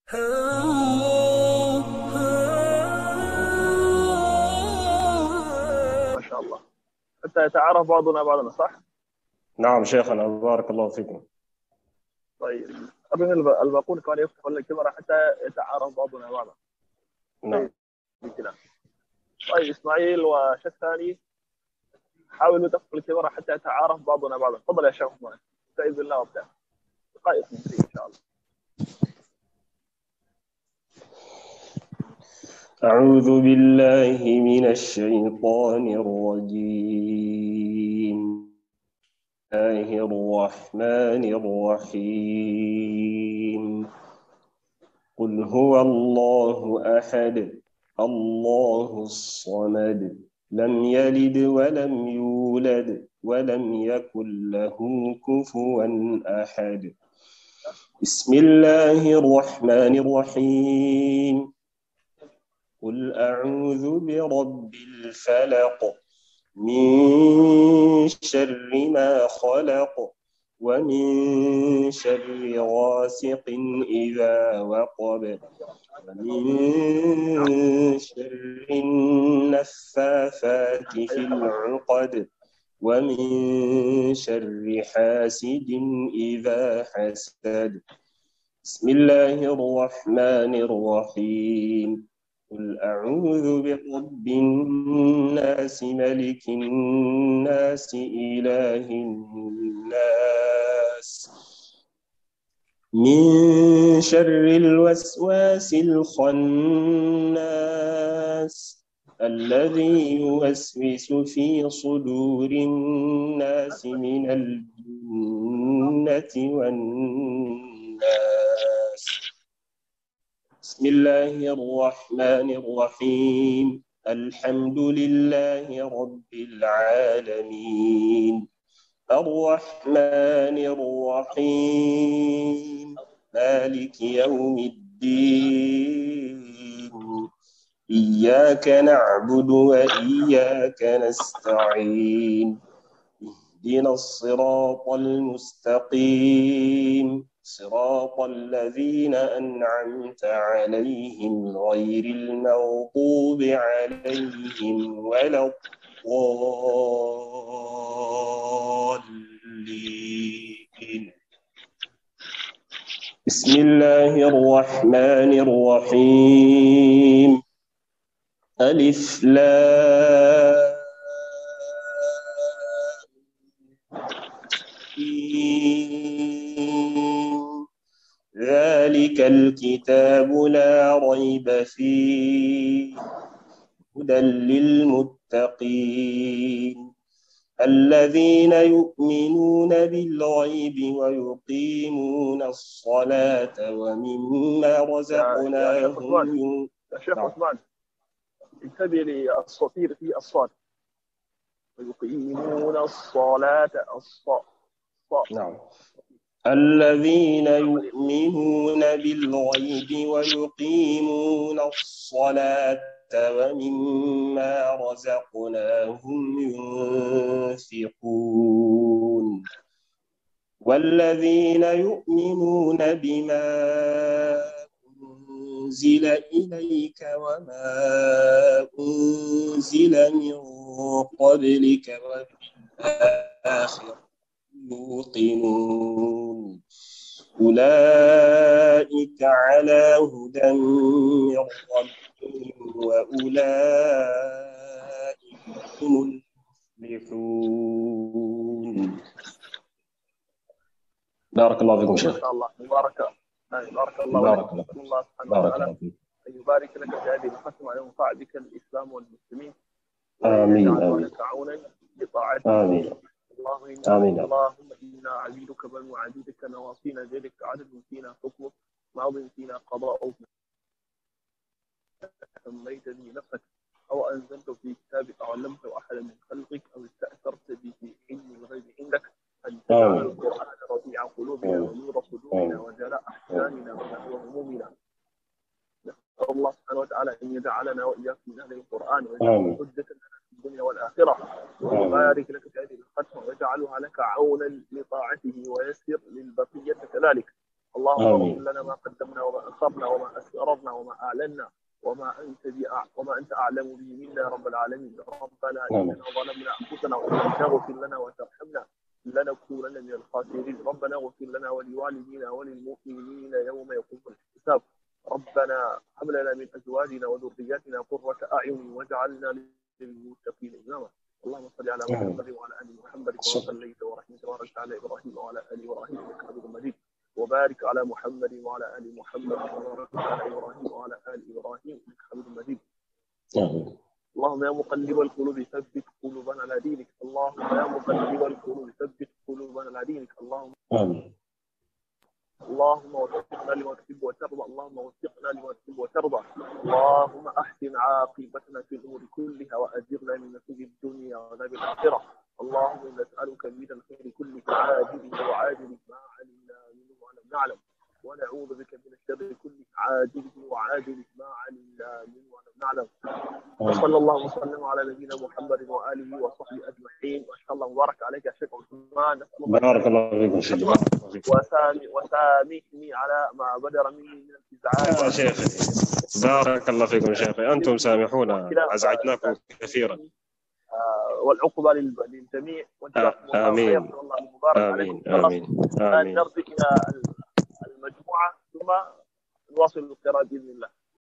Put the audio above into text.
ما شاء الله. حتى يتعارف بعضنا بعضنا، صح؟ نعم شيخنا، بارك الله فيكم. طيب، أظن الباقون كمان يفتحون الكاميرا حتى يتعارف بعضنا بعضا. نعم. طيب كده. طيب إسماعيل وشيخ ثاني، حاولوا تفتحوا الكاميرا حتى يتعارف بعضنا بعضا. تفضل يا شيخ عثمان، استعيذ بالله وابدأ. دقائق إن شاء الله. أعوذ بالله من الشيطان الرجيم. الله الرحمن الرحيم. قل هو الله أحد الله الصمد لم يلد ولم يولد ولم يكن له كفوا أحد. بسم الله الرحمن الرحيم. قل أعوذ برب الفلق من شر ما خلق ومن شر غاسق إذا وقب ومن شر النفاثات في العقد ومن شر حاسد إذا حسد. بسم الله الرحمن الرحيم. قل أعوذ برب الناس ملك الناس إله الناس من شر الوسواس الخناس الذي يوسوس في صدور الناس من الجنة والناس. بسم الله الرحمن الرحيم. الحمد لله رب العالمين الرحمن الرحيم مالك يوم الدين إياك نعبد وإياك نستعين اهدنا الصراط المستقيم صراط الذين أنعمت عليهم غير المغضوب عليهم ولا الضالين. بسم الله الرحمن الرحيم. ألف لام ذلك الكتاب لا ريب فيه هدى للمتقين الذين يؤمنون بالغيب ويقيمون الصلاة ومما رزقناهم يا شيخ عثمان، انتبه للصفير في الصاد. ويقيمون الصلاة نعم. الذين يؤمنون بالغيب ويقيمون الصلاة ومما رزقناهم ينفقون والذين يؤمنون بما أنزل إليك وما أنزل من قبلك وبالآخرة يوقنون أولئك على هدى من ربهم وأولئك هم المفلحون. بارك الله فيكم شيخ. ما شاء الله، بارك الله بارك ولك. الله نسأل الله سبحانه بارك وتعالى الله فيك. أن يبارك لك في هذه الختمة، وأن ينفع بك الإسلام والمسلمين، وأن آمين يجعلها آمين لك عونا لطاعته. آمين آمين. اللهم إنا عبيدك بنو عبيدك نواصينا بيدك عدل فينا حكمك ماض فينا قضاؤك سميتني نفسك أو أنزلت في كتابك أو علمته أحدا من خلقك أو استأثرت به في علم الغيب عندك أن تجعل القرآن ربيع قلوبنا ونور صدورنا وجلاء أحزاننا ونحو همومنا. نسأل الله سبحانه وتعالى أن يجعلنا وإياك من أهل القرآن ويجعل حجة لنا في الدنيا والآخرة، ويبارك لك في هذه الختمة ويجعلها لك عونا لطاعته ويسر للبقية كذلك. اللهم اغفر آمين. لنا ما قدمنا وما أسررنا وما أسررنا وما أعلنا وما أنت أعلم به منا يا رب العالمين. ربنا آمين. إننا ظلمنا أنفسنا وإن لم تغفر لنا وترحمنا لنكونن من الخاسرين. ربنا اغفر لنا ولوالدينا وللمؤمنين يوم يقوم الحساب. ربنا هب لنا من أزواجنا وذرياتنا قرة أعين واجعلنا للمتقين إماما. اللهم صل على محمد وعلى آل محمد كما صليت ورحمت وباركت على إبراهيم وعلى آل إبراهيم إنك حميد مجيد. وبارك على محمد وعلى آل محمد كما باركت على إبراهيم وعلى آل إبراهيم إنك حميد مجيد. آمين. اللهم يا مقلب القلوب ثبت قلوبنا على دينك. اللهم يا مقلب القلوب ثبت قلوبنا على دينك. آمين. اللهم وفقنا لما تحب وترضى. اللهم وفقنا لما تحب وترضى. اللهم احسن عاقبتنا في الامور كلها واجرنا من خزي الدنيا وعذاب الاخره. اللهم انا نسالك من الخير كله عاجله وعاجله ما علمنا منه ولم نعلم، ونعوذ بك من الشر كله عاجله وعاجله ما علمنا منه ولم نعلم. وصلى الله وسلم على نبينا محمد واله وصحبه اجمعين. ما شاء الله مبارك عليك يا شيخ عثمان. بارك الله فيكم سيدي. وسامحني على ما بدر مني من الازعاج يا شيخي بارك الله فيكم شيخي، أنتم سامحونا أزعجناكم كثيرا. والعقبى للجميع. آمين. الله المبارك آمين. عليكم. آمين. آمين. نرجع إلى المجموعة ثم نواصل القراءة بإذن الله.